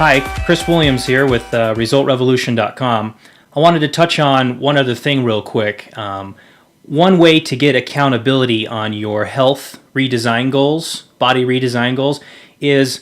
Hi, Chris Williams here with ResultRevolution.com. I wanted to touch on one other thing real quick. One way to get accountability on your health redesign goals, body redesign goals, is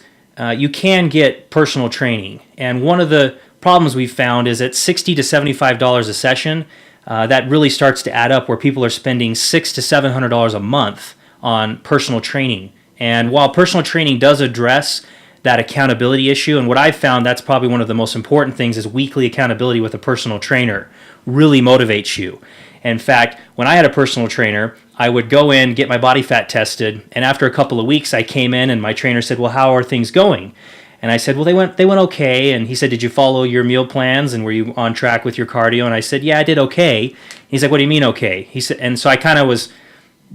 you can get personal training. And one of the problems we've found is at $60 to $75 a session, that really starts to add up where people are spending $600 to $700 a month on personal training. And while personal training does address that accountability issue, and what I've found that's probably one of the most important things is weekly accountability with a personal trainer really motivates you. In fact, when I had a personal trainer, I would go in, get my body fat tested, and after a couple of weeks I came in and my trainer said, well, how are things going? And I said, well, they went okay. And he said, did you follow your meal plans and were you on track with your cardio? And I said, yeah, I did okay. He's like, what do you mean okay? He said, and so I kind of was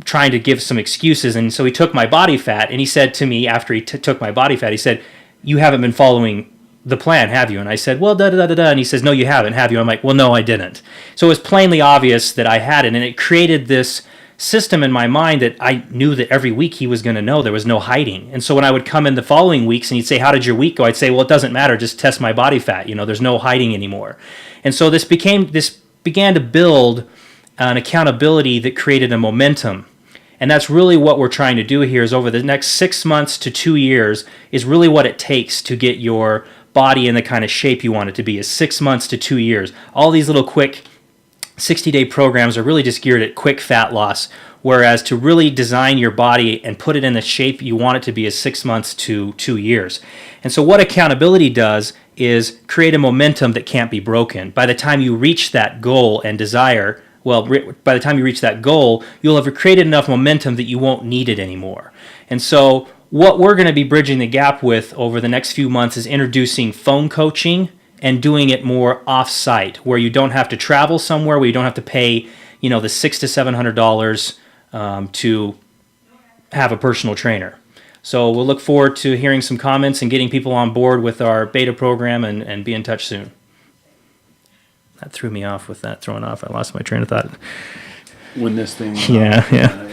trying to give some excuses, and so he took my body fat and he said to me after he took my body fat, he said, you haven't been following the plan, have you? And I said, well, da-da-da-da-da, and he says, no, you haven't, have you? I'm like, well, no, I didn't. So it was plainly obvious that I hadn't, and it created this system in my mind that I knew that every week he was going to know. There was no hiding. And so when I would come in the following weeks and he'd say, how did your week go? I'd say, well, it doesn't matter, just test my body fat, there's no hiding anymore. And so this began to build an accountability that created a momentum. And that's really what we're trying to do here is over the next 6 months to 2 years is really what it takes to get your body in the kind of shape you want it to be, is 6 months to 2 years. All these little quick 60-day programs are really just geared at quick fat loss, whereas to really design your body and put it in the shape you want it to be is 6 months to 2 years. And so what accountability does is create a momentum that can't be broken. By the time you reach that goal and desire, by the time you reach that goal, you'll have created enough momentum that you won't need it anymore. And so what we're going to be bridging the gap with over the next few months is introducing phone coaching and doing it more off-site, where you don't have to travel somewhere, where you don't have to pay, the $600 to $700 to have a personal trainer. So we'll look forward to hearing some comments and getting people on board with our beta program and be in touch soon. That threw me off with that throwing off. I lost my train of thought. When this thing Yeah.